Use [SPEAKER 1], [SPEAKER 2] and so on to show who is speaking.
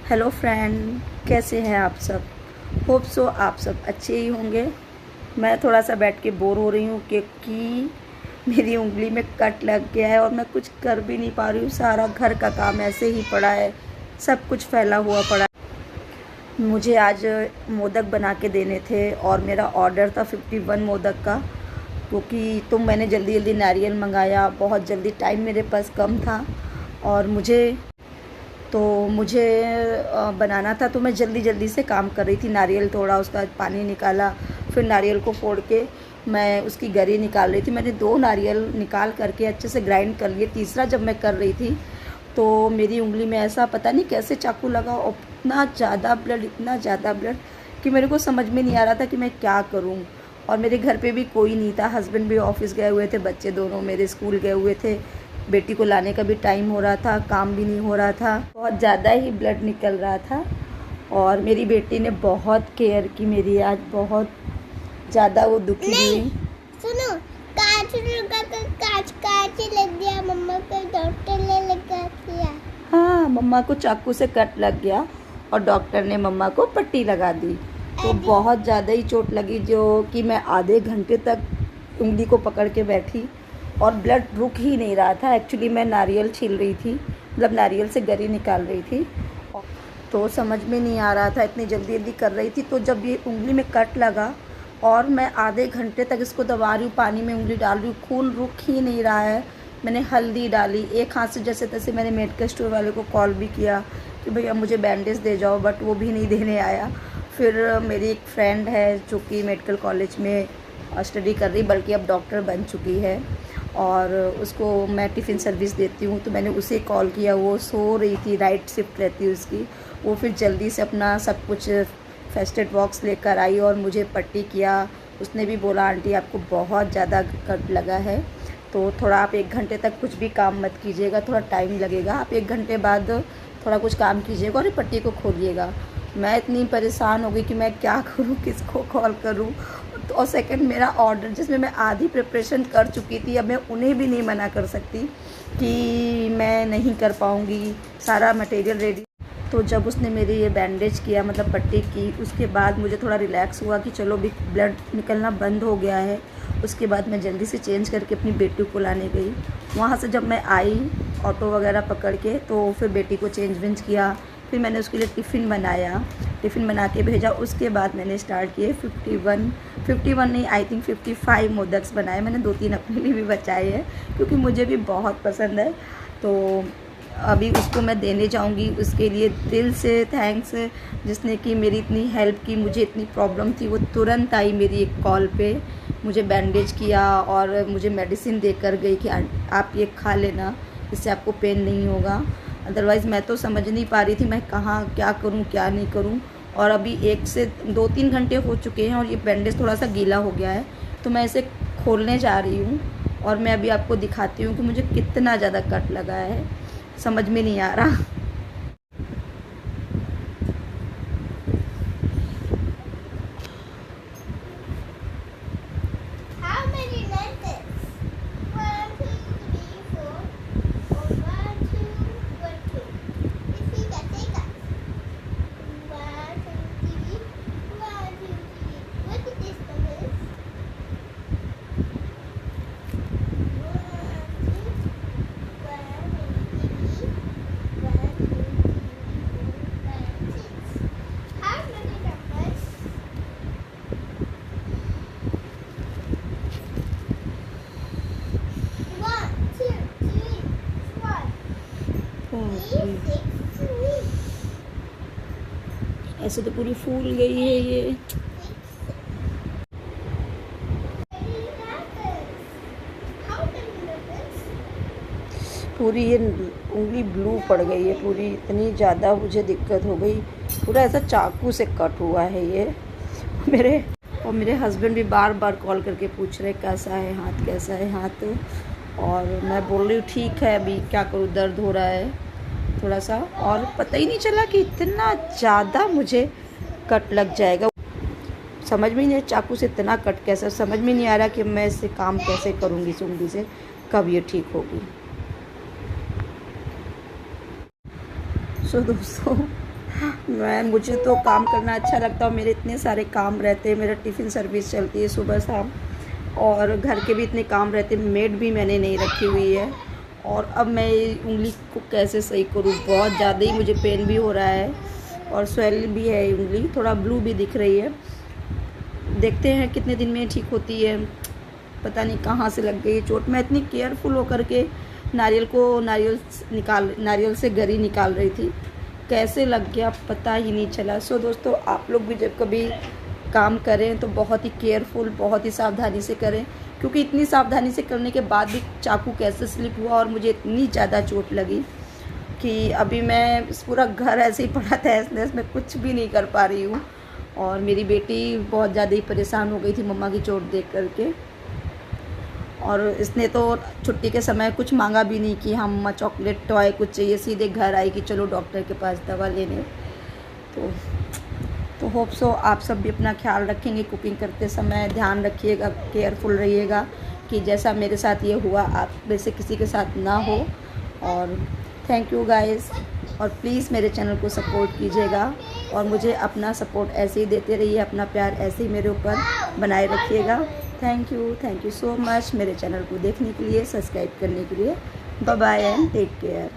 [SPEAKER 1] Hello friend, कैसे हैं आप सब। होप सो आप सब अच्छे ही होंगे। मैं थोड़ा सा बैठ के बोर हो रही हूँ क्योंकि मेरी उंगली में कट लग गया है और मैं कुछ कर भी नहीं पा रही हूँ। सारा घर का काम ऐसे ही पड़ा है, सब कुछ फैला हुआ पड़ा है। मुझे आज मोदक बना के देने थे और मेरा ऑर्डर था 51 मोदक का, क्योंकि तो मैंने जल्दी जल्दी नारियल मंगाया। बहुत जल्दी, टाइम मेरे पास कम था और मुझे बनाना था, तो मैं जल्दी जल्दी से काम कर रही थी। नारियल तोड़ा, उसका पानी निकाला, फिर नारियल को फोड़ के मैं उसकी गरी निकाल रही थी। मैंने 2 नारियल निकाल करके अच्छे से ग्राइंड कर लिए। तीसरा जब मैं कर रही थी तो मेरी उंगली में ऐसा पता नहीं कैसे चाकू लगा और इतना ज़्यादा ब्लड कि मेरे को समझ में नहीं आ रहा था कि मैं क्या करूं। और मेरे घर पे भी कोई नहीं था, हस्बैंड भी ऑफिस गए हुए थे, बच्चे दोनों मेरे स्कूल गए हुए थे, बेटी को लाने का भी टाइम हो रहा था, काम भी नहीं हो रहा था, बहुत ज़्यादा ही ब्लड निकल रहा था। और मेरी बेटी ने बहुत केयर की मेरी, आज बहुत ज़्यादा वो दुखी हुई।
[SPEAKER 2] सुनो, कांच लगा कर कांच लग गया, मम्मा को डॉक्टर ने लगा दिया।
[SPEAKER 1] हाँ, मम्मा को चाकू से कट लग गया और डॉक्टर ने मम्मा को पट्टी लगा दी। तो बहुत ज़्यादा ही चोट लगी, जो कि मैं आधे घंटे तक उंगली को पकड़ के बैठी और ब्लड रुक ही नहीं रहा था। एक्चुअली मैं नारियल छील रही थी, मतलब नारियल से गरी निकाल रही थी, तो समझ में नहीं आ रहा था, इतनी जल्दी जल्दी कर रही थी। तो जब ये उंगली में कट लगा और मैं आधे घंटे तक इसको दबा रही हूँ, पानी में उंगली डाल रही हूँ, खून रुक ही नहीं रहा है। मैंने हल्दी डाली, एक हाथ से जैसे तैसे मैंने मेडिकल स्टोर वाले को कॉल भी किया कि भैया मुझे बैंडेज दे जाओ, बट वो भी नहीं देने आया। फिर मेरी एक फ्रेंड है जो कि मेडिकल कॉलेज में स्टडी कर रही, बल्कि अब डॉक्टर बन चुकी है, और उसको मैं टिफ़िन सर्विस देती हूँ, तो मैंने उसे कॉल किया। वो सो रही थी, राइट शिफ्ट रहती है उसकी। वो फिर जल्दी से अपना सब कुछ फर्स्ट एड बॉक्स लेकर आई और मुझे पट्टी किया। उसने भी बोला आंटी आपको बहुत ज़्यादा कट लगा है, तो थोड़ा आप 1 घंटे तक कुछ भी काम मत कीजिएगा, थोड़ा टाइम लगेगा, आप 1 घंटे बाद थोड़ा कुछ काम कीजिएगा और ये पट्टी को खोलिएगा। मैं इतनी परेशान हो गई कि मैं क्या करूँ, किसको कॉल करूँ। तो और सेकंड, मेरा ऑर्डर जिसमें मैं आधी प्रिपरेशन कर चुकी थी, अब मैं उन्हें भी नहीं मना कर सकती कि मैं नहीं कर पाऊँगी, सारा मटेरियल रेडी। तो जब उसने मेरी ये बैंडेज किया, मतलब पट्टी की, उसके बाद मुझे थोड़ा रिलैक्स हुआ कि चलो भी ब्लड निकलना बंद हो गया है। उसके बाद मैं जल्दी से चेंज करके अपनी बेटी को लाने गई। वहाँ से जब मैं आई ऑटो वगैरह पकड़ के, तो फिर बेटी को चेंज वेंज किया, फिर मैंने उसके लिए टिफ़िन बनाया, टिफ़िन बना के भेजा। उसके बाद मैंने स्टार्ट किए 51 नहीं, आई थिंक 55 मोदक्स बनाए। मैंने 2-3 अपने लिए भी बचाए हैं क्योंकि मुझे भी बहुत पसंद है। तो अभी उसको मैं देने जाऊंगी। उसके लिए दिल से थैंक्स, जिसने कि मेरी इतनी हेल्प की। मुझे इतनी प्रॉब्लम थी, वो तुरंत आई मेरी एक कॉल पे, मुझे बैंडेज किया और मुझे मेडिसिन देकर गई कि आप ये खा लेना, इससे आपको पेन नहीं होगा। अदरवाइज़ मैं तो समझ नहीं पा रही थी मैं कहाँ क्या करूँ क्या नहीं करूँ। और अभी 1 से 2-3 घंटे हो चुके हैं और ये बैंडेज थोड़ा सा गीला हो गया है, तो मैं इसे खोलने जा रही हूँ और मैं अभी आपको दिखाती हूँ कि मुझे कितना ज़्यादा कट लगा है, समझ में नहीं आ रहा।
[SPEAKER 2] How many lenses? 1, 2, 3, 4. Or 1, 2, 1, 2. Take it. 1, 2, 3. 1, 2, 3. What is this number? 1, 2, 1, 2, 3, 4, 5, 6. How many numbers? 1, 2, 3, 4, 5, 6, 3.
[SPEAKER 1] ऐसे तो पूरी फूल गई है ये। पूरी ये उंगली ब्लू पड़ गई है पूरी, इतनी ज़्यादा मुझे दिक्कत हो गई। पूरा ऐसा चाकू से कट हुआ है ये मेरे हस्बैंड भी बार बार कॉल करके पूछ रहे कैसा है हाथ, कैसा है हाथ। और मैं बोल रही हूँ ठीक है, अभी क्या करूँ, दर्द हो रहा है थोड़ा सा। और पता ही नहीं चला कि इतना ज़्यादा मुझे कट लग जाएगा। समझ में नहीं, चाकू से इतना कट कैसा, समझ में नहीं आ रहा कि मैं इससे काम कैसे करूँगी, इस उंगली से कब ये ठीक होगी। सो दोस्तों, मुझे तो काम करना अच्छा लगता है। मेरे इतने सारे काम रहते हैं, मेरा टिफ़िन सर्विस चलती है सुबह शाम, और घर के भी इतने काम रहते हैं। मेड भी मैंने नहीं रखी हुई है, और अब मैं उंगली को कैसे सही करूँ। बहुत ज़्यादा ही मुझे पेन भी हो रहा है और स्वेल भी है, उंगली थोड़ा ब्लू भी दिख रही है। देखते हैं कितने दिन में ठीक होती है। पता नहीं कहाँ से लग गई चोट। मैं इतनी केयरफुल होकर के नारियल से गरी निकाल रही थी, कैसे लग गया पता ही नहीं चला। सो दोस्तों, आप लोग भी जब कभी काम करें तो बहुत ही केयरफुल, बहुत ही सावधानी से करें, क्योंकि इतनी सावधानी से करने के बाद भी चाकू कैसे स्लिप हुआ और मुझे इतनी ज़्यादा चोट लगी कि अभी मैं पूरा घर ऐसे ही पड़ा था, ऐसे मैं कुछ भी नहीं कर पा रही हूँ। और मेरी बेटी बहुत ज़्यादा ही परेशान हो गई थी मम्मा की चोट देख करके, और इसने तो छुट्टी के समय कुछ मांगा भी नहीं कि हाँ मम्मा चॉकलेट टॉय कुछ चाहिए, सीधे घर आई कि चलो डॉक्टर के पास दवा लेने। तो होप सो आप सब भी अपना ख्याल रखेंगे, कुकिंग करते समय ध्यान रखिएगा, केयरफुल रहिएगा कि जैसा मेरे साथ ये हुआ आप में से किसी के साथ ना हो। और थैंक यू गाइस, और प्लीज़ मेरे चैनल को सपोर्ट कीजिएगा, और मुझे अपना सपोर्ट ऐसे ही देते रहिए, अपना प्यार ऐसे ही मेरे ऊपर बनाए रखिएगा। थैंक यू सो मच मेरे चैनल को देखने के लिए, सब्सक्राइब करने के लिए। Bye bye and take care.